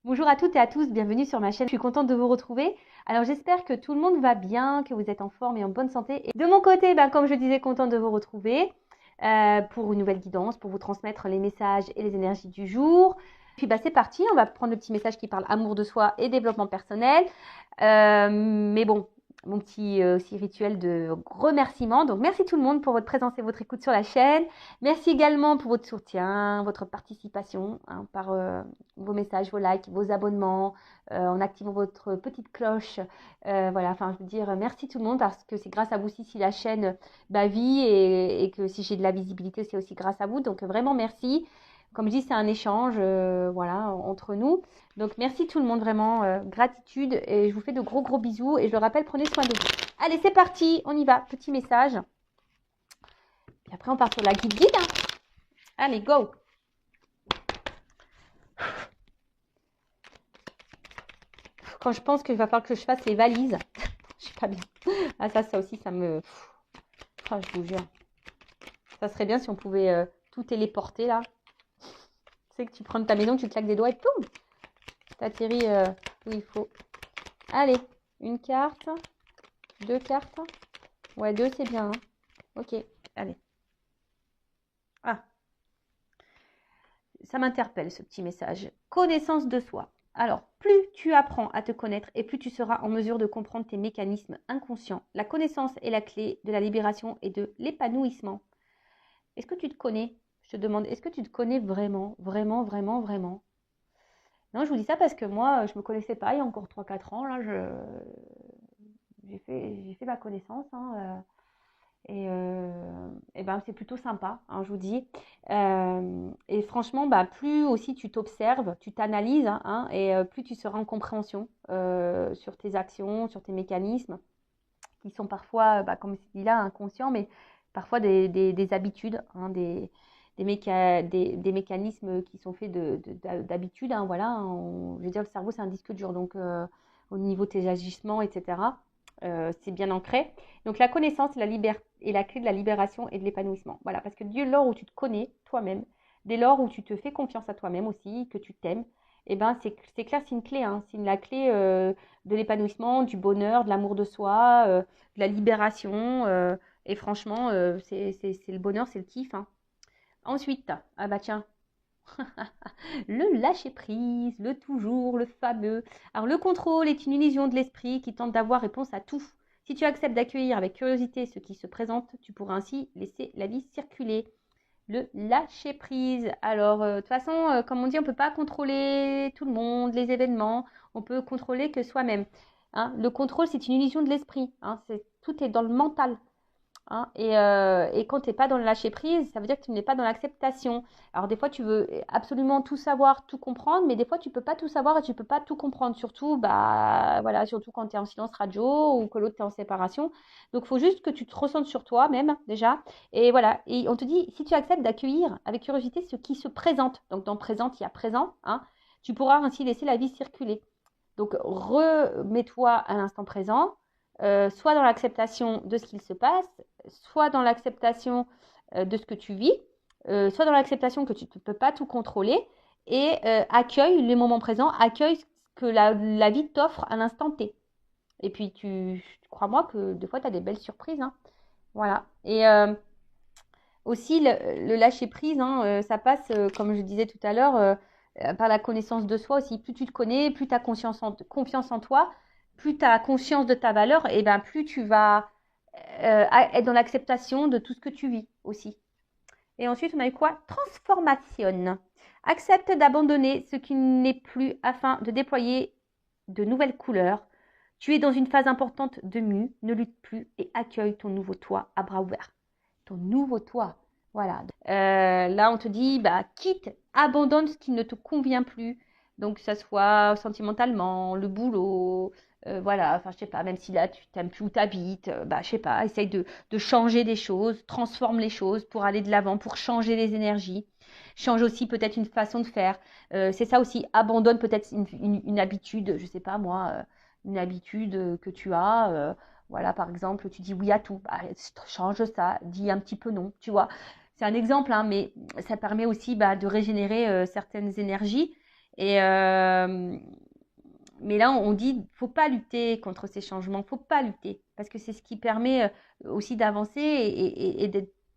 Bonjour à toutes et à tous, bienvenue sur ma chaîne. Je suis contente de vous retrouver. Alors j'espère que tout le monde va bien, que vous êtes en forme et en bonne santé. Et de mon côté, comme je disais, contente de vous retrouver pour une nouvelle guidance, pour vous transmettre les messages et les énergies du jour. Puis c'est parti, on va prendre le petit message qui parle amour de soi et développement personnel. Mais bon, mon petit aussi rituel de remerciement. Donc merci tout le monde pour votre présence et votre écoute sur la chaîne. Merci également pour votre soutien, votre participation par vos messages, vos likes, vos abonnements, en activant votre petite cloche. Voilà, enfin, je veux dire, merci tout le monde parce que c'est grâce à vous aussi si la chaîne vit et que si j'ai de la visibilité, c'est aussi grâce à vous. Donc, vraiment, merci. Comme je dis, c'est un échange voilà, entre nous. Donc, merci tout le monde, vraiment. Gratitude et je vous fais de gros, gros bisous. Et je le rappelle, prenez soin de vous. Allez, c'est parti, on y va. Petit message. Et après, on part sur la guide. Allez, go! Quand je pense qu'il va falloir que je fasse les valises, je suis pas bien. Ah ça aussi, ça me... Ah, je vous jure. Ça serait bien si on pouvait tout téléporter, là. Tu sais que tu prends de ta maison, tu claques des doigts et poum, t'atterris où il faut. Allez, une carte, deux cartes. Ouais, deux, c'est bien. Hein. Ok, allez. Ah, ça m'interpelle, ce petit message. Connaissance de soi. Alors, plus tu apprends à te connaître et plus tu seras en mesure de comprendre tes mécanismes inconscients. La connaissance est la clé de la libération et de l'épanouissement. Est-ce que tu te connais? Je te demande, est-ce que tu te connais vraiment, vraiment, vraiment, vraiment? Non, je vous dis ça parce que moi, je ne me connaissais pas il y a encore 3-4 ans. Là, j'ai fait ma connaissance. Et c'est plutôt sympa, je vous dis. Et franchement, plus aussi tu t'observes, tu t'analyses, et plus tu seras en compréhension sur tes actions, sur tes mécanismes, qui sont parfois, comme je dis là, inconscients, mais parfois des habitudes, des mécanismes qui sont faits d'habitude. Voilà, je veux dire, le cerveau, c'est un disque dur, donc au niveau de tes agissements, etc., c'est bien ancré. Donc la connaissance est la clé de la libération et de l'épanouissement. Voilà, parce que dès lors où tu te connais toi-même, dès lors où tu te fais confiance à toi-même aussi, que tu t'aimes, c'est clair, c'est une clé. C'est la clé de l'épanouissement, du bonheur, de l'amour de soi, de la libération. Et franchement, c'est le bonheur, c'est le kiff. Ensuite, tiens, le lâcher prise, le toujours, le fameux. Alors le contrôle est une illusion de l'esprit qui tente d'avoir réponse à tout. Si tu acceptes d'accueillir avec curiosité ce qui se présente, tu pourras ainsi laisser la vie circuler. Le lâcher prise. Alors, de toute façon, comme on dit, on ne peut pas contrôler tout le monde, les événements. On peut contrôler que soi-même. Le contrôle, c'est une illusion de l'esprit. Tout est dans le mental. Et quand tu n'es pas dans le lâcher prise, ça veut dire que tu n'es pas dans l'acceptation. Alors des fois, tu veux absolument tout savoir, tout comprendre, mais des fois, tu ne peux pas tout savoir et tu ne peux pas tout comprendre. Surtout, voilà, surtout quand tu es en silence radio ou que l'autre est en séparation. Donc, il faut juste que tu te ressentes sur toi-même déjà. Et voilà, et on te dit, si tu acceptes d'accueillir avec curiosité ce qui se présente, donc dans présente, il y a présent, tu pourras ainsi laisser la vie circuler. Donc, remets-toi à l'instant présent, soit dans l'acceptation de ce qu'il se passe, soit dans l'acceptation de ce que tu vis, soit dans l'acceptation que tu ne peux pas tout contrôler, et accueille les moments présents, accueille ce que la vie t'offre à l'instant T. Et puis, crois-moi que des fois, tu as des belles surprises. Voilà. Et aussi, le lâcher-prise, ça passe, comme je disais tout à l'heure, par la connaissance de soi aussi. Plus tu te connais, plus tu as confiance en toi, plus tu as conscience de ta valeur, et plus tu vas être dans l'acceptation de tout ce que tu vis aussi. Et ensuite, on a eu quoi? Transformation. Accepte d'abandonner ce qui n'est plus afin de déployer de nouvelles couleurs. Tu es dans une phase importante de mue, ne lutte plus et accueille ton nouveau toi à bras ouverts. Ton nouveau toi. Voilà. Là, on te dit, quitte, abandonne ce qui ne te convient plus. Donc, que ça soit sentimentalement, le boulot, voilà, enfin, je sais pas, même si là, tu n'aimes plus où tu habites, je sais pas, essaye de changer des choses, transforme les choses pour aller de l'avant, pour changer les énergies. Change aussi peut-être une façon de faire. C'est ça aussi, abandonne peut-être une habitude, je sais pas moi, une habitude que tu as. Voilà, par exemple, tu dis oui à tout. Change ça, dis un petit peu non, tu vois. C'est un exemple, mais ça permet aussi de régénérer certaines énergies Et, mais là, on dit, faut pas lutter contre ces changements, faut pas lutter, parce que c'est ce qui permet aussi d'avancer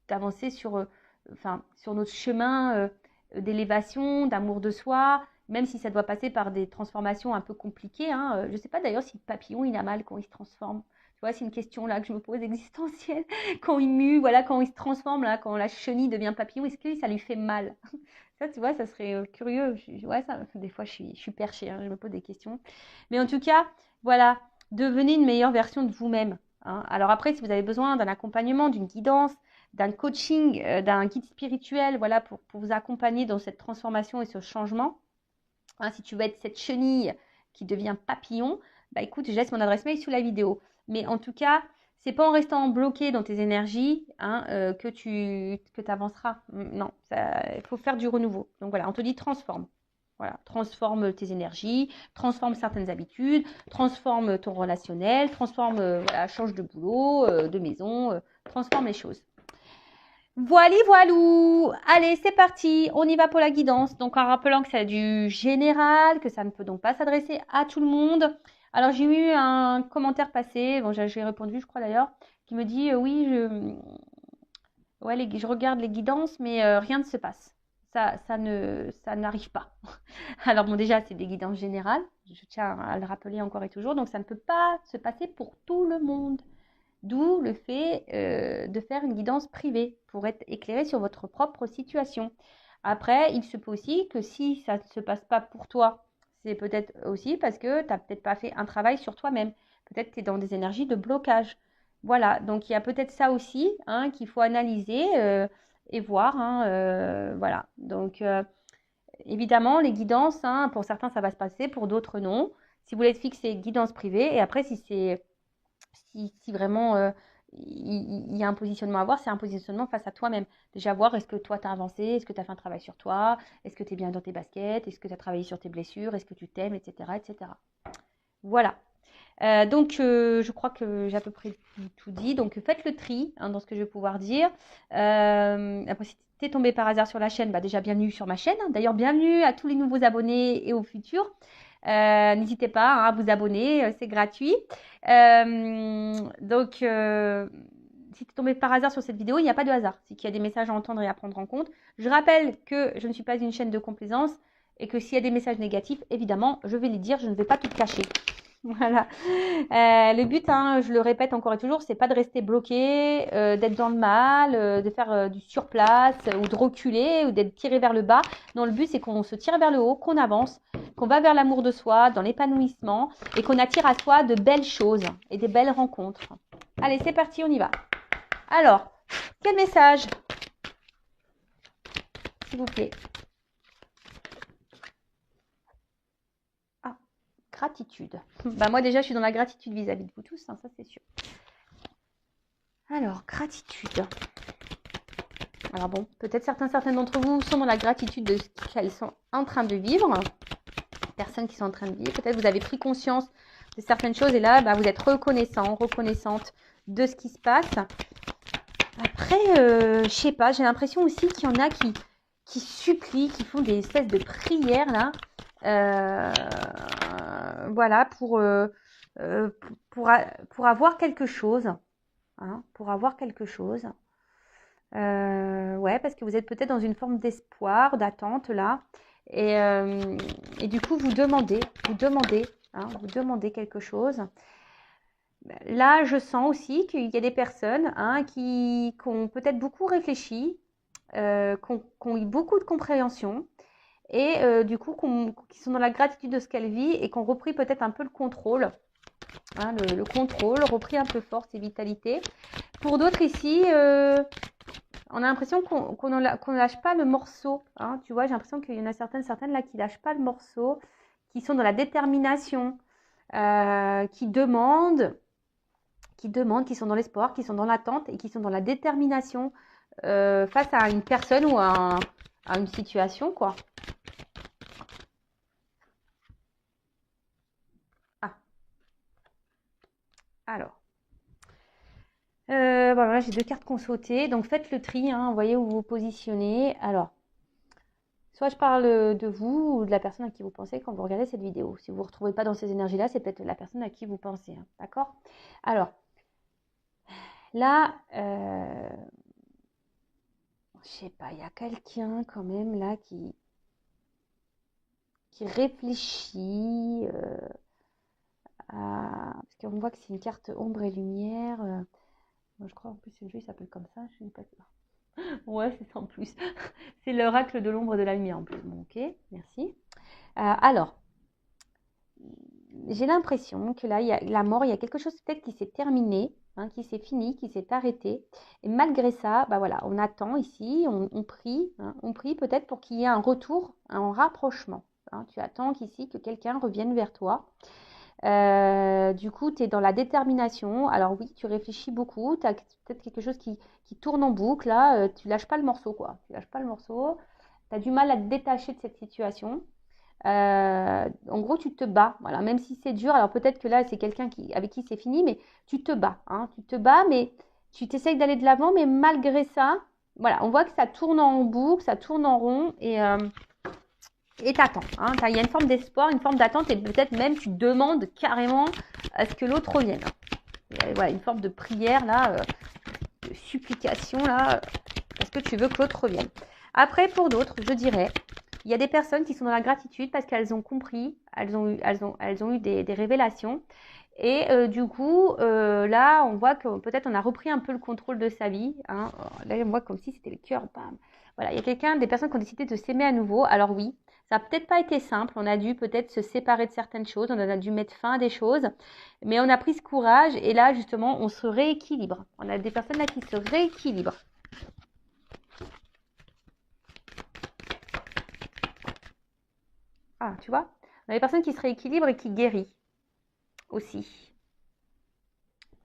d'avancer sur, enfin, sur notre chemin d'élévation, d'amour de soi, même si ça doit passer par des transformations un peu compliquées. Hein. Je ne sais pas d'ailleurs si le papillon, il a mal quand il se transforme. Tu vois, c'est une question là que je me pose existentielle. Quand il mue, voilà, quand il se transforme, là, quand la chenille devient papillon, est-ce que ça lui fait mal? Ça, tu vois, ça serait curieux. Ouais, ça, des fois, je suis perchée, hein, je me pose des questions. Mais en tout cas, voilà, devenez une meilleure version de vous-même. Hein. Alors après, si vous avez besoin d'un accompagnement, d'une guidance, d'un coaching, d'un guide spirituel, voilà, pour vous accompagner dans cette transformation et ce changement, hein, si tu veux être cette chenille qui devient papillon, bah écoute, je laisse mon adresse mail sous la vidéo. Mais en tout cas, c'est pas en restant bloqué dans tes énergies hein, que tu avanceras. Non, il faut faire du renouveau. Donc voilà, on te dit transforme. Voilà, transforme tes énergies, transforme certaines habitudes, transforme ton relationnel, transforme, voilà, change de boulot, de maison, transforme les choses. Voilà, voilou. Allez, c'est parti. On y va pour la guidance. Donc, en rappelant que c'est du général, que ça ne peut donc pas s'adresser à tout le monde. Alors, j'ai eu un commentaire passé, bon, j'ai répondu, je crois d'ailleurs, qui me dit oui, je regarde les guidances, mais rien ne se passe. Ça n'arrive pas. Alors, bon, déjà, c'est des guidances générales. Je tiens à le rappeler encore et toujours. Donc, ça ne peut pas se passer pour tout le monde. D'où le fait de faire une guidance privée pour être éclairé sur votre propre situation. Après, il se peut aussi que si ça ne se passe pas pour toi, c'est peut-être aussi parce que tu n'as peut-être pas fait un travail sur toi-même. Peut-être que tu es dans des énergies de blocage. Voilà, donc il y a peut-être ça aussi hein, qu'il faut analyser et voir. Hein, voilà, donc évidemment, les guidances, hein, pour certains, ça va se passer, pour d'autres, non. Si vous voulez être fixé, guidance privée. Et après, si vraiment il y a un positionnement à avoir, c'est un positionnement face à toi-même. Déjà voir, est-ce que toi, tu as avancé, est-ce que tu as fait un travail sur toi, est-ce que tu es bien dans tes baskets, est-ce que tu as travaillé sur tes blessures, est-ce que tu t'aimes, etc., etc. Voilà. Donc, je crois que j'ai à peu près tout dit. Donc, faites le tri hein, dans ce que je vais pouvoir dire. Après, si tu es tombé par hasard sur la chaîne, bah, déjà bienvenue sur ma chaîne. D'ailleurs, bienvenue à tous les nouveaux abonnés et aux futurs. N'hésitez pas hein, à vous abonner, c'est gratuit. Donc, si tu es tombé par hasard sur cette vidéo, il n'y a pas de hasard. C'est qu'il y a des messages à entendre et à prendre en compte. Je rappelle que je ne suis pas une chaîne de complaisance et que s'il y a des messages négatifs, évidemment, je vais les dire, je ne vais pas tout cacher. Voilà. Le but, hein, je le répète encore et toujours, c'est pas de rester bloqué, d'être dans le mal, de faire du surplace ou de reculer ou d'être tiré vers le bas. Non, le but, c'est qu'on se tire vers le haut, qu'on avance, qu'on va vers l'amour de soi, dans l'épanouissement et qu'on attire à soi de belles choses et des belles rencontres. Allez, c'est parti, on y va. Alors, quel message, s'il vous plaît? Gratitude. Bah moi déjà, je suis dans la gratitude vis-à-vis de vous tous, hein, ça c'est sûr. Alors, gratitude. Alors bon, peut-être certaines d'entre vous sont dans la gratitude de ce qu'elles sont en train de vivre. Personnes qui sont en train de vivre. Peut-être vous avez pris conscience de certaines choses et là, bah, vous êtes reconnaissante de ce qui se passe. Après, je sais pas, j'ai l'impression aussi qu'il y en a qui supplient, qui font des espèces de prières là. Voilà, pour avoir quelque chose. Hein, pour avoir quelque chose. Ouais, parce que vous êtes peut-être dans une forme d'espoir, d'attente là. Et du coup, vous demandez quelque chose. Là, je sens aussi qu'il y a des personnes hein, qui ont peut-être beaucoup réfléchi, qui ont eu beaucoup de compréhension et du coup qui sont dans la gratitude de ce qu'elles vivent et qui ont repris peut-être un peu le contrôle. Hein, le contrôle, repris un peu force et vitalité. Pour d'autres ici, on a l'impression qu'on ne lâche pas le morceau. Hein, tu vois, j'ai l'impression qu'il y en a certaines là qui ne lâchent pas le morceau, qui sont dans la détermination, qui demandent, qui sont dans l'espoir, qui sont dans l'attente et qui sont dans la détermination face à une personne ou à une situation, quoi. Ah. Alors. Voilà, j'ai deux cartes qu'on sautait. Donc, faites le tri, hein, vous voyez où vous vous positionnez. Alors, Soit je parle de vous ou de la personne à qui vous pensez quand vous regardez cette vidéo. Si vous ne vous retrouvez pas dans ces énergies-là, c'est peut-être la personne à qui vous pensez. Hein, d'accord? Alors, là, je sais pas, il y a quelqu'un quand même là qui réfléchit parce qu'on voit que c'est une carte ombre et lumière. Moi, je crois en plus ce jeu il s'appelle comme ça. Je sais pas. Ouais, c'est ça en plus. C'est l'oracle de l'ombre et de la lumière en plus. Bon, ok, merci. Alors, j'ai l'impression que là, il y a la mort, il y a quelque chose peut-être qui s'est terminé, hein, qui s'est fini, qui s'est arrêté. Et malgré ça, bah voilà, on attend ici, on prie, hein, on prie peut-être pour qu'il y ait un retour, un rapprochement. Hein. Tu attends qu'ici, que quelqu'un revienne vers toi. Du coup, tu es dans la détermination. Alors oui, tu réfléchis beaucoup. Tu as peut-être quelque chose qui tourne en boucle. Là, tu lâches pas le morceau, quoi. Tu lâches pas le morceau. Tu as du mal à te détacher de cette situation. En gros, tu te bats. Voilà, même si c'est dur. Alors peut-être que là, c'est quelqu'un avec qui c'est fini, mais tu te bats. Hein, tu te bats, mais tu t'essayes d'aller de l'avant. Mais malgré ça, voilà, on voit que ça tourne en boucle, ça tourne en rond. Et t'attends. Hein. Il y a une forme d'espoir, une forme d'attente et peut-être même tu demandes carrément à ce que l'autre revienne. Voilà, une forme de prière là, de supplication là, parce que tu veux que l'autre revienne. Après, pour d'autres, je dirais, il y a des personnes qui sont dans la gratitude parce qu'elles ont compris, elles ont eu des révélations. Et du coup, là, on voit que peut-être on a repris un peu le contrôle de sa vie. Hein. Là, on voit comme si c'était le cœur. Bam. Voilà, il y a des personnes qui ont décidé de s'aimer à nouveau. Alors oui, ça n'a peut-être pas été simple. On a dû peut-être se séparer de certaines choses. On a dû mettre fin à des choses. Mais on a pris ce courage. Et là, justement, on se rééquilibre. On a des personnes là qui se rééquilibrent. Ah, tu vois, on a des personnes qui se rééquilibrent et qui guérissent aussi.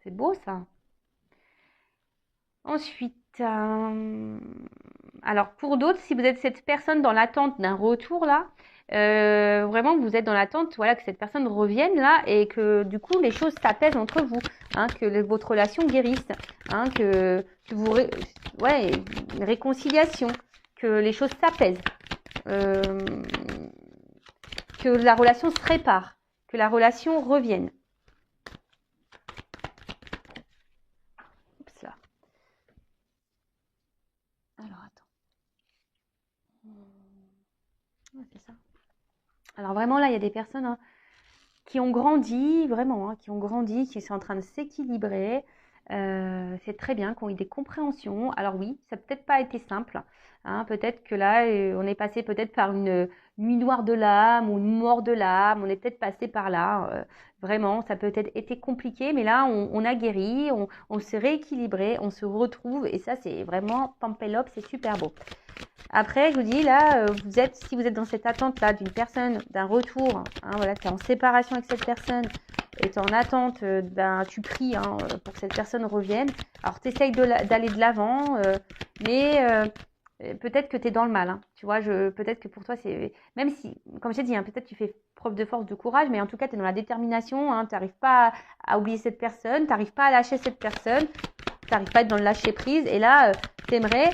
C'est beau ça. Ensuite, alors pour d'autres, si vous êtes cette personne dans l'attente d'un retour là, vraiment vous êtes dans l'attente, voilà, que cette personne revienne là et que du coup les choses s'apaisent entre vous, hein, que votre relation guérisse, hein, que vous, ouais, une réconciliation, que les choses s'apaisent, que la relation se répare, que la relation revienne. Oups là. Alors attends. Ouais, c'est ça. Alors vraiment là, il y a des personnes hein, qui ont grandi, vraiment, hein, qui ont grandi, qui sont en train de s'équilibrer. C'est très bien, qui ont eu des compréhensions. Alors oui, ça n'a peut-être pas été simple. Hein, peut-être que là, on est passé peut-être par une nuit noire de l'âme ou une mort de l'âme. On est peut-être passé par là. Vraiment, ça a peut-être été compliqué, mais là, on a guéri, on s'est rééquilibré, on se retrouve. Et ça, c'est vraiment Pampelop, c'est super beau. Après, je vous dis, là, si vous êtes dans cette attente-là d'une personne, d'un retour, hein, voilà, tu es en séparation avec cette personne et tu es en attente tu pries hein, pour que cette personne revienne. Alors, tu essayes d'aller de l'avant, mais peut-être que tu es dans le mal. Hein, tu vois, peut-être que pour toi, c'est. Même si, comme j'ai dit, hein, peut-être tu fais preuve de force, de courage, mais en tout cas, tu es dans la détermination. Hein, tu n'arrives pas à oublier cette personne, tu n'arrives pas à lâcher cette personne, tu n'arrives pas à être dans le lâcher prise. Et là, tu aimerais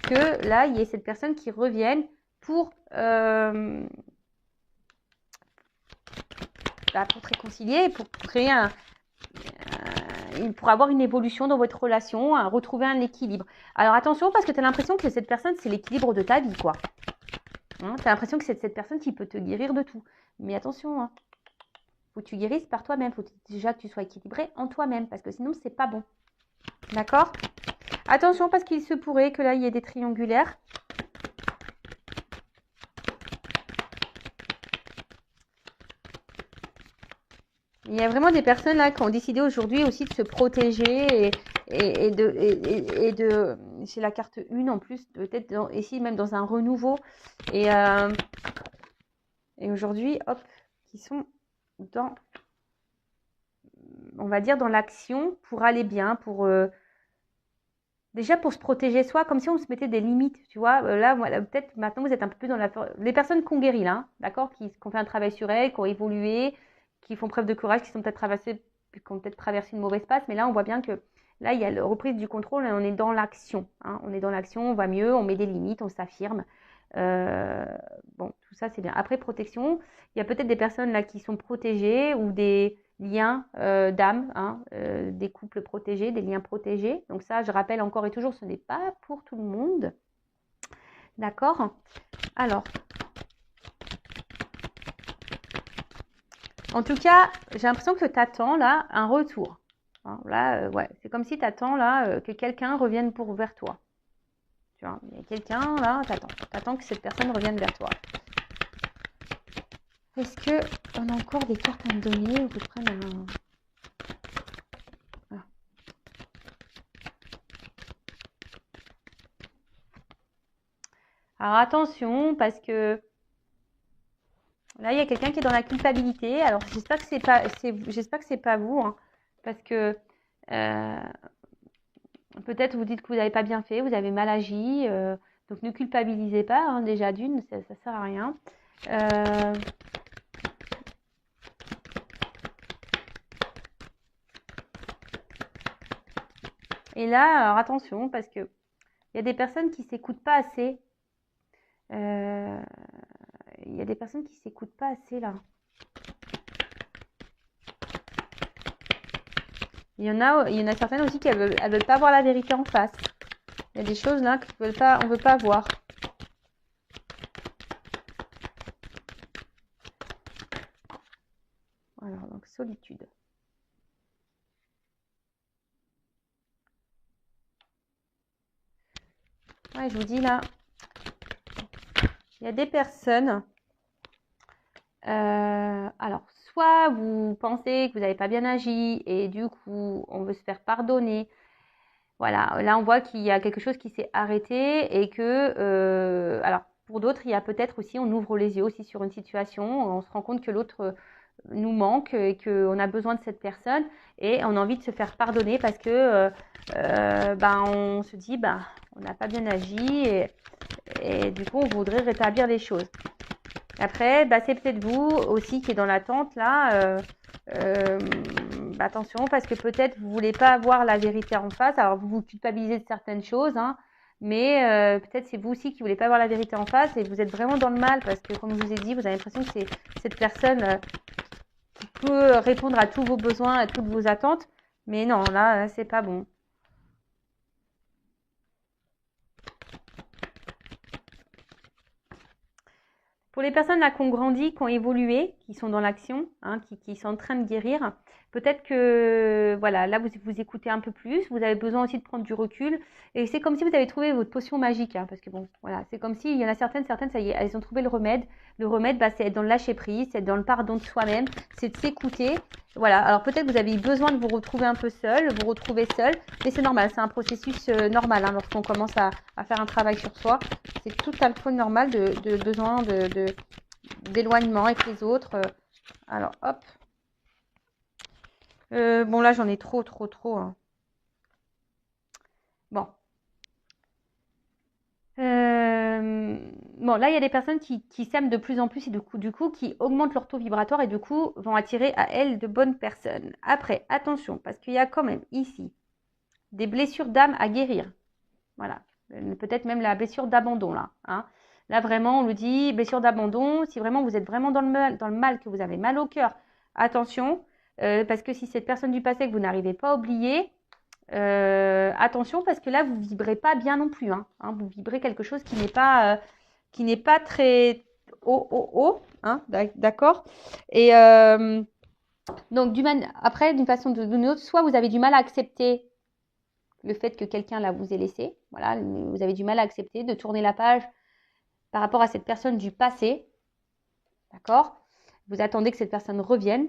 que là, il y ait cette personne qui revienne pour te réconcilier, pour créer pour avoir une évolution dans votre relation, retrouver un équilibre. Alors attention, parce que tu as l'impression que cette personne, c'est l'équilibre de ta vie, quoi. Hein, tu as l'impression que c'est cette personne qui peut te guérir de tout. Mais attention, hein, faut que tu guérisses par toi-même. Faut déjà que tu sois équilibré en toi-même, parce que sinon, c'est pas bon. D'accord ? Attention, parce qu'il se pourrait que là, il y ait des triangulaires. Il y a vraiment des personnes là qui ont décidé aujourd'hui aussi de se protéger et de c'est la carte 1 en plus, peut-être ici même dans un renouveau. Et aujourd'hui, hop, qui sont dans, on va dire, dans l'action pour aller bien, déjà pour se protéger soi, comme si on se mettait des limites, tu vois. Là, voilà, peut-être maintenant vous êtes un peu plus dans les personnes qui ont guéri là, hein, d'accord, qui ont fait un travail sur elles, qui ont évolué, qui font preuve de courage, qui ont peut-être traversé une mauvaise passe, mais là on voit bien que là il y a la reprise du contrôle et on est dans l'action, hein, on est dans l'action, on va mieux, on met des limites, on s'affirme. Euh, bon, tout ça, c'est bien. Après, protection, il y a peut-être des personnes là qui sont protégées ou des liens d'âme, hein, des couples protégés, des liens protégés. Donc ça, je rappelle encore et toujours, ce n'est pas pour tout le monde. D'accord? Alors, en tout cas, j'ai l'impression que tu attends là un retour. Hein, là, ouais, c'est comme si tu attends là que quelqu'un revienne vers toi. Tu vois, il y a quelqu'un là, t'attends que cette personne revienne vers toi. Est-ce que on a encore des cartes à me donner ou que je prenne un... Ah. Alors attention, parce que là, il y a quelqu'un qui est dans la culpabilité. Alors, j'espère que c'est pas vous, hein, parce que peut-être vous dites que vous n'avez pas bien fait, vous avez mal agi, donc ne culpabilisez pas. Hein, déjà d'une, ça sert à rien. Et là, alors attention, parce que il y a des personnes qui s'écoutent pas assez. Il y a des personnes qui s'écoutent pas assez là. Il y en a certaines aussi qui veulent pas voir la vérité en face. Il y a des choses là qu'on ne veut pas voir. Voilà, donc solitude. Ouais, je vous dis là, il y a des personnes. Alors, soit vous pensez que vous n'avez pas bien agi et du coup, on veut se faire pardonner. Voilà, là, on voit qu'il y a quelque chose qui s'est arrêté et que, alors, pour d'autres, il y a peut-être aussi, on ouvre les yeux aussi sur une situation, on se rend compte que l'autre nous manque et qu'on a besoin de cette personne et on a envie de se faire pardonner parce que on se dit on n'a pas bien agi et du coup on voudrait rétablir les choses. Après, c'est peut-être vous aussi qui est dans l'attente là. Attention parce que peut-être vous voulez pas avoir la vérité en face. Alors vous vous culpabilisez de certaines choses, hein, mais peut-être c'est vous aussi qui voulez pas avoir la vérité en face et vous êtes vraiment dans le mal parce que comme je vous ai dit, vous avez l'impression que c'est cette personne qui peut répondre à tous vos besoins, à toutes vos attentes. Mais non, là, c'est pas bon. Pour les personnes là qui ont grandi, qui ont évolué, qui sont dans l'action, hein, qui sont en train de guérir, peut-être que voilà, là vous écoutez un peu plus, vous avez besoin aussi de prendre du recul. Et c'est comme si vous avez trouvé votre potion magique, hein, parce que bon, voilà, c'est comme si il y en a certaines, ça y est, elles ont trouvé le remède. Le remède, c'est être dans le lâcher prise, c'est être dans le pardon de soi-même, c'est de s'écouter. Voilà, alors peut-être que vous avez besoin de vous retrouver un peu seul, vous retrouver seul, mais c'est normal, c'est un processus normal hein, lorsqu'on commence à faire un travail sur soi. C'est tout à fait normal de besoin d'éloignement avec les autres. Alors, hop. Bon, là, j'en ai trop. Hein. Bon. Bon, là, il y a des personnes qui s'aiment de plus en plus et du coup, qui augmentent leur taux vibratoire et du coup, vont attirer à elles de bonnes personnes. Après, attention, parce qu'il y a quand même ici des blessures d'âme à guérir. Voilà. Peut-être même la blessure d'abandon, là. Hein. Là, vraiment, on nous dit blessure d'abandon. Si vraiment vous êtes vraiment dans le mal, que vous avez mal au cœur, attention. Parce que si cette personne du passé que vous n'arrivez pas à oublier, attention parce que là, vous ne vibrez pas bien non plus. Hein. Vous vibrez quelque chose qui n'est pas très haut. Hein, d'accord. Et donc, après, d'une façon ou d'une autre, soit vous avez du mal à accepter le fait que quelqu'un là vous ait laissé. Voilà, vous avez du mal à accepter de tourner la page par rapport à cette personne du passé. D'accord? Vous attendez que cette personne revienne.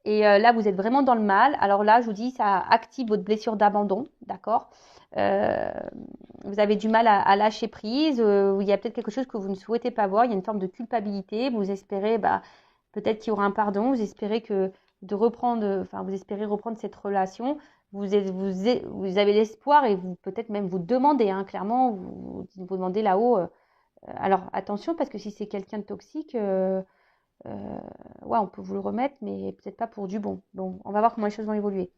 Et là, vous êtes vraiment dans le mal. Alors là, je vous dis, ça active votre blessure d'abandon. D'accord? Vous avez du mal à lâcher prise. Il y a peut-être quelque chose que vous ne souhaitez pas voir. Il y a une forme de culpabilité. Vous espérez, peut-être qu'il y aura un pardon. Vous espérez vous espérez reprendre cette relation. Vous avez l'espoir et vous peut-être même vous demandez, hein, clairement, vous demandez là-haut. Alors attention, parce que si c'est quelqu'un de toxique, on peut vous le remettre, mais peut-être pas pour du bon. Bon, on va voir comment les choses vont évoluer.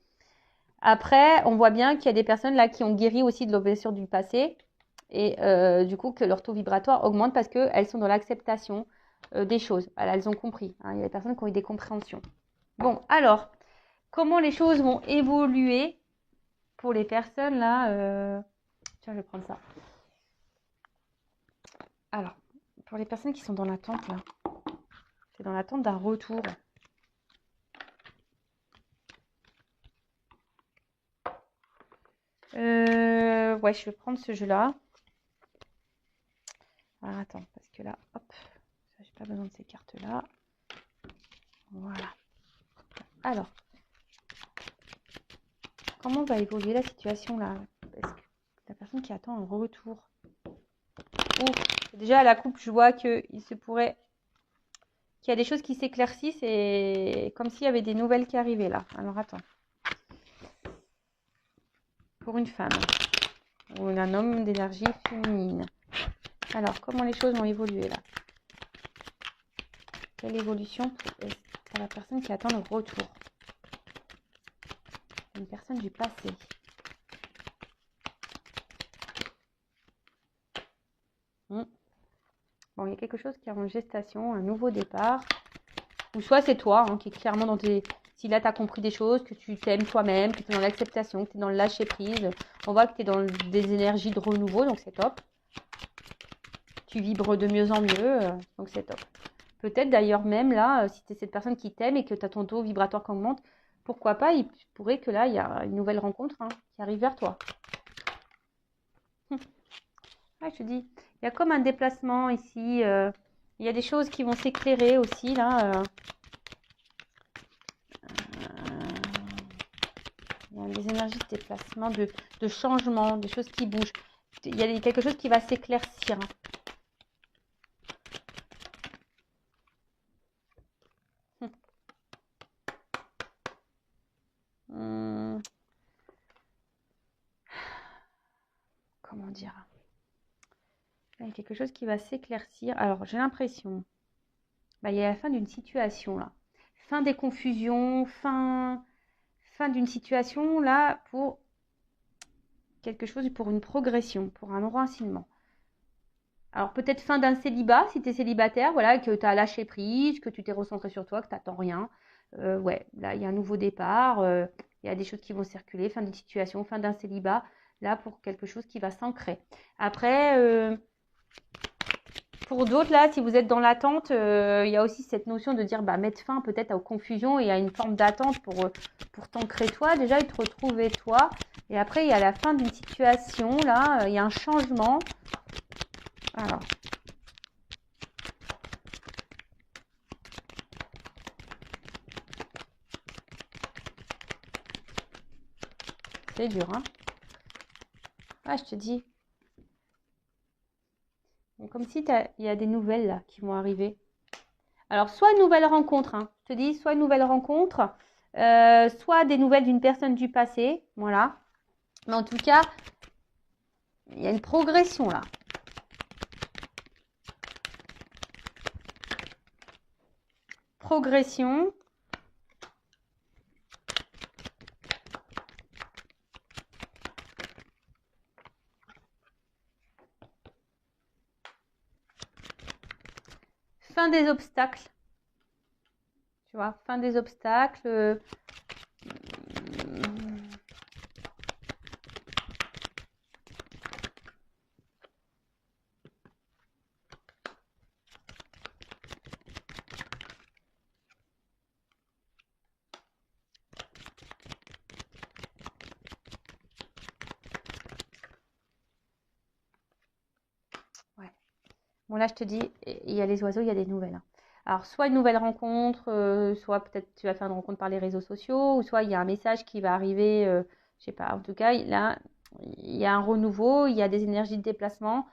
Après, on voit bien qu'il y a des personnes là qui ont guéri aussi de leurs blessures du passé. Et du coup, que leur taux vibratoire augmente parce qu'elles sont dans l'acceptation des choses. Voilà, elles ont compris. Hein. Il y a des personnes qui ont eu des compréhensions. Bon, alors, comment les choses vont évoluer pour les personnes là Tiens, je vais prendre ça. Alors, pour les personnes qui sont dans l'attente là, c'est dans l'attente d'un retour. Ouais, je vais prendre ce jeu-là. Alors, attends, parce que là, hop, j'ai pas besoin de ces cartes-là. Voilà. Alors, comment va évoluer la situation là? Est-ce que la personne qui attend un retour? Déjà à la coupe, je vois qu'il se pourrait qu'il y a des choses qui s'éclaircissent et comme s'il y avait des nouvelles qui arrivaient là. Alors attends. Pour une femme ou un homme d'énergie féminine. Alors, comment les choses vont évoluer là? Quelle évolution pour la personne qui attend le retour? Une personne du passé. Bon, il y a quelque chose qui est en gestation, un nouveau départ. Ou soit c'est toi hein, qui est clairement dans tes... Si là, tu as compris des choses, que tu t'aimes toi-même, que tu es dans l'acceptation, que tu es dans le lâcher-prise. On voit que tu es dans des énergies de renouveau, donc c'est top. Tu vibres de mieux en mieux, donc c'est top. Peut-être d'ailleurs même là, si tu es cette personne qui t'aime et que tu as ton taux vibratoire qui augmente, pourquoi pas, il pourrait que là, il y a une nouvelle rencontre hein, qui arrive vers toi. Ouais, je te dis, il y a comme un déplacement ici. Il y a des choses qui vont s'éclairer aussi là. Il y a des énergies de déplacement, de changement, des choses qui bougent. Il y a quelque chose qui va s'éclaircir. Comment dire? Il y a quelque chose qui va s'éclaircir. Alors, j'ai l'impression, il y a la fin d'une situation là. Fin des confusions, fin d'une situation là pour quelque chose, pour une progression, pour un enracinement. Alors peut-être fin d'un célibat, si tu es célibataire, voilà, que tu as lâché prise, que tu t'es recentré sur toi, que tu n'attends rien. Ouais, là, il y a un nouveau départ, il y a des choses qui vont circuler, fin d'une situation, fin d'un célibat, là, pour quelque chose qui va s'ancrer. Après, pour d'autres, là, si vous êtes dans l'attente, il y a aussi cette notion de dire, mettre fin peut-être aux confusions et à une forme d'attente pour t'ancrer toi, déjà, et te retrouver toi. Et après, il y a la fin d'une situation, là, il y a un changement. Alors. C'est dur, hein? Ouais, je te dis. Comme si il y a des nouvelles là qui vont arriver. Alors, soit une nouvelle rencontre, hein. Je te dis, soit une nouvelle rencontre, soit des nouvelles d'une personne du passé. Voilà. Mais en tout cas, il y a une progression là. Progression. Fin des obstacles. Tu vois, fin des obstacles. Ouais. Bon, là, je te dis, il y a les oiseaux, il y a des nouvelles. Hein. Alors, soit une nouvelle rencontre, soit peut-être tu vas faire une rencontre par les réseaux sociaux, ou soit il y a un message qui va arriver, je sais pas. En tout cas, là, il y a un renouveau, il y a des énergies de déplacement,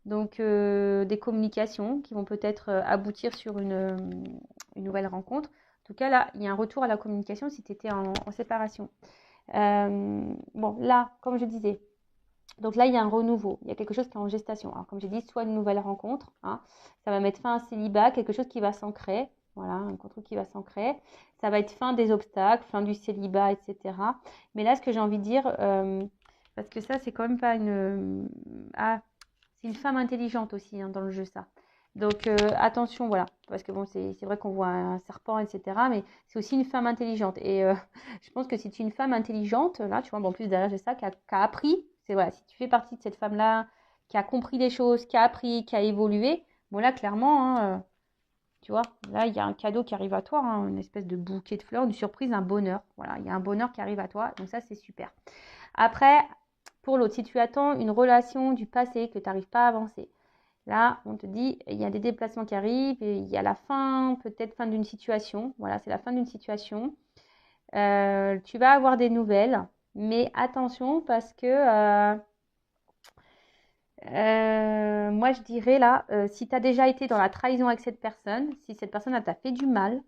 donc des communications qui vont peut-être aboutir sur une nouvelle rencontre. En tout cas, là, il y a un retour à la communication si tu étais en séparation. Bon, là, comme je disais, donc là, il y a un renouveau, il y a quelque chose qui est en gestation. Alors, comme j'ai dit, soit une nouvelle rencontre, hein, ça va mettre fin à un célibat, quelque chose qui va s'ancrer, voilà, un truc qui va s'ancrer. Ça va être fin des obstacles, fin du célibat, etc. Mais là, ce que j'ai envie de dire, parce que ça, c'est quand même pas une... Ah, C'est une femme intelligente aussi hein, dans le jeu, ça. Donc, attention, voilà. Parce que bon, c'est vrai qu'on voit un serpent, etc. Mais c'est aussi une femme intelligente. Et je pense que si tu es une femme intelligente, là, tu vois, bon, en plus derrière, j'ai ça, qui a appris. C'est voilà, si tu fais partie de cette femme-là, qui a compris des choses, qui a appris, qui a évolué, bon, là, clairement, hein, tu vois, là, il y a un cadeau qui arrive à toi, hein, une espèce de bouquet de fleurs, une surprise, un bonheur. Voilà, il y a un bonheur qui arrive à toi. Donc, ça, c'est super. Après, pour l'autre, si tu attends une relation du passé que tu n'arrives pas à avancer, là, on te dit, il y a des déplacements qui arrivent, et il y a la fin, peut-être fin d'une situation. Voilà, c'est la fin d'une situation. Tu vas avoir des nouvelles, mais attention parce que moi, je dirais là, si tu as déjà été dans la trahison avec cette personne, si cette personne elle t'a fait du mal,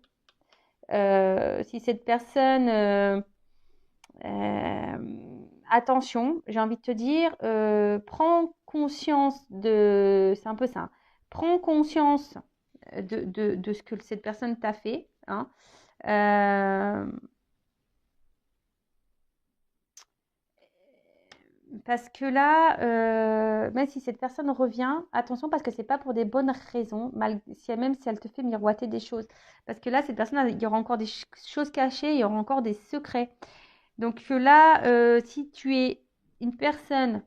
si cette personne attention, j'ai envie de te dire, prends conscience de... C'est un peu ça. Hein. Prends conscience de ce que cette personne t'a fait. Hein. Parce que là, même si cette personne revient, attention parce que c'est pas pour des bonnes raisons, même si elle te fait miroiter des choses. Parce que là, cette personne, il y aura encore des choses cachées, il y aura encore des secrets. Donc là, si tu es une personne,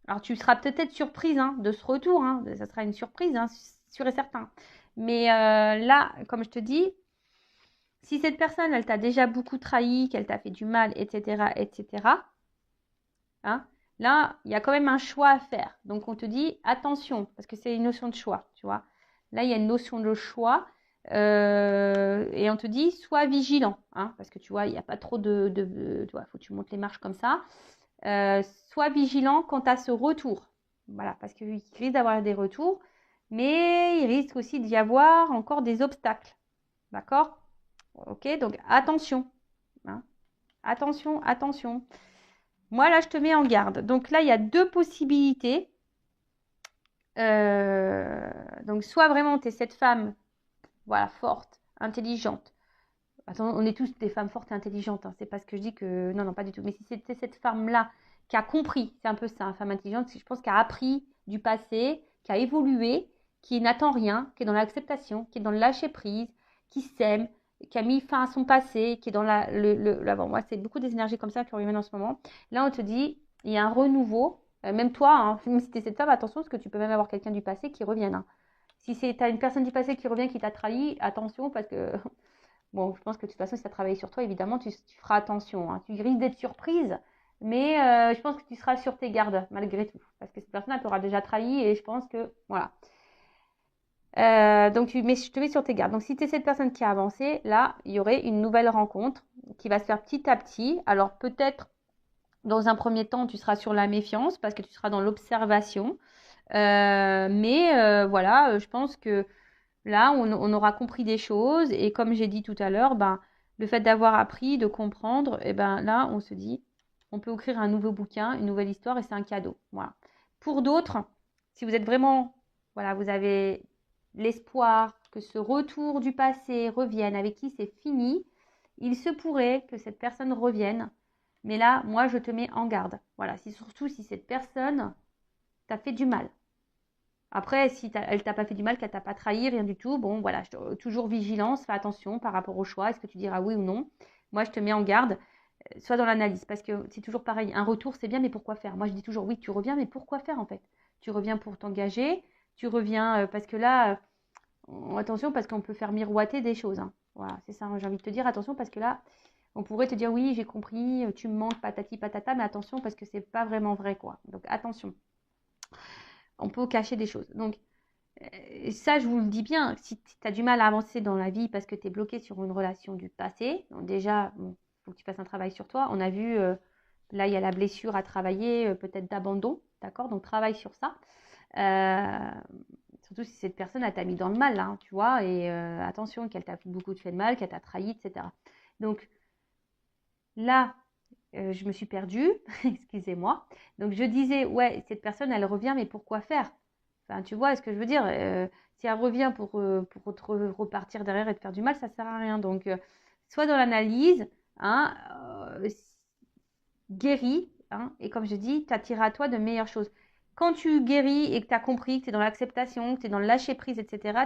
alors tu seras peut-être surprise hein, de ce retour, hein, ça sera une surprise, hein, sûr et certain. Mais là, comme je te dis, si cette personne, elle t'a déjà beaucoup trahi, qu'elle t'a fait du mal, etc., etc., hein, là, il y a quand même un choix à faire. Donc on te dit attention, parce que c'est une notion de choix, tu vois. Là, il y a une notion de choix. Et on te dit sois vigilant, hein, parce que tu vois, il n'y a pas trop tu vois, faut que tu montes les marches comme ça. Sois vigilant quant à ce retour. Voilà, parce qu'il risque d'avoir des retours, mais il risque aussi d'y avoir encore des obstacles. D'accord? Ok, donc attention. Hein. Attention, attention. Moi, là, je te mets en garde. Donc là, il y a deux possibilités. Donc, soit vraiment, tu es cette femme, voilà, forte, intelligente. Attends, on est tous des femmes fortes et intelligentes. Hein. C'est pas ce que je dis que... Non, non, pas du tout. Mais si c'était cette femme-là qui a compris, c'est un peu ça, une femme intelligente, je pense qu'elle a appris du passé, qui a évolué, qui n'attend rien, qui est dans l'acceptation, qui est dans le lâcher-prise, qui s'aime, qui a mis fin à son passé, qui est dans l'avant. Moi, c'est beaucoup des énergies comme ça qui reviennent en ce moment. Là, on te dit, il y a un renouveau. Même toi, hein, même si tu es cette femme, attention, parce que tu peux même avoir quelqu'un du passé qui revienne. Hein. Si tu as une personne du passé qui revient, qui t'a trahi, attention, parce que bon, je pense que de toute façon, si tu as travaillé sur toi, évidemment, tu feras attention. Hein. Tu risques d'être surprise, mais je pense que tu seras sur tes gardes, malgré tout. Parce que cette personne, elle t'aura déjà trahi et je pense que, voilà. Mais je te mets sur tes gardes. Donc, si tu es cette personne qui a avancé, là, il y aurait une nouvelle rencontre qui va se faire petit à petit. Alors, peut-être, dans un premier temps, tu seras sur la méfiance parce que tu seras dans l'observation. Voilà, je pense que là, on aura compris des choses et comme j'ai dit tout à l'heure, ben, le fait d'avoir appris, de comprendre, et ben là, on se dit, on peut écrire un nouveau bouquin, une nouvelle histoire et c'est un cadeau. Voilà. Pour d'autres, si vous êtes vraiment, voilà, vous avez l'espoir que ce retour du passé revienne, avec qui c'est fini, il se pourrait que cette personne revienne. Mais là, moi, je te mets en garde. Voilà, surtout si cette personne t'a fait du mal. Après, si elle t'a pas fait du mal, qu'elle t'a pas trahi, rien du tout, bon, voilà, toujours vigilance, fais attention par rapport au choix, est-ce que tu diras oui ou non. Moi, je te mets en garde, soit dans l'analyse, parce que c'est toujours pareil, un retour, c'est bien, mais pourquoi faire? Moi, je dis toujours, oui, tu reviens, mais pourquoi faire en fait? Tu reviens pour t'engager, tu reviens parce que là, attention, parce qu'on peut faire miroiter des choses. Hein. Voilà, c'est ça, j'ai envie de te dire, attention, parce que là, on pourrait te dire, oui, j'ai compris, tu me manques, patati patata, mais attention, parce que c'est pas vraiment vrai, quoi. Donc, attention. On peut cacher des choses. Donc, ça, je vous le dis bien, si tu as du mal à avancer dans la vie parce que tu es bloqué sur une relation du passé, donc déjà, bon, faut que tu fasses un travail sur toi. On a vu, là, il y a la blessure à travailler, peut-être d'abandon, d'accord? Donc, travaille sur ça. Surtout si cette personne, elle t'a mis dans le mal, hein, tu vois, et attention, qu'elle t'a fait beaucoup de mal, qu'elle t'a trahi, etc. Donc, là, je me suis perdue, excusez-moi. Donc, je disais, ouais, cette personne, elle revient, mais pourquoi faire? Enfin, tu vois ce que je veux dire si elle revient pour repartir derrière et te faire du mal, ça ne sert à rien. Donc, soit dans l'analyse, hein, guéris, hein, et comme je dis, tu attireras à toi de meilleures choses. Quand tu guéris et que tu as compris, que tu es dans l'acceptation, que tu es dans le lâcher prise, etc.,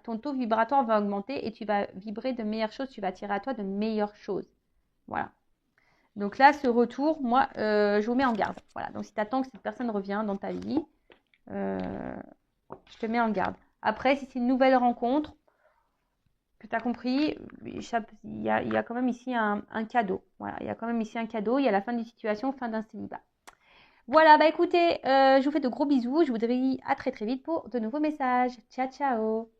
ton taux vibratoire va augmenter et tu vas vibrer de meilleures choses, tu vas attirer à toi de meilleures choses. Voilà. Donc là, ce retour, moi, je vous mets en garde. Voilà. Donc si tu attends que cette personne revienne dans ta vie, je te mets en garde. Après, si c'est une nouvelle rencontre, que tu as compris, il y a quand même ici un cadeau. Voilà, il y a quand même ici un cadeau. Il y a la fin d'une situation, fin d'un célibat. Voilà, bah écoutez, je vous fais de gros bisous. Je vous dis à très très vite pour de nouveaux messages. Ciao, ciao.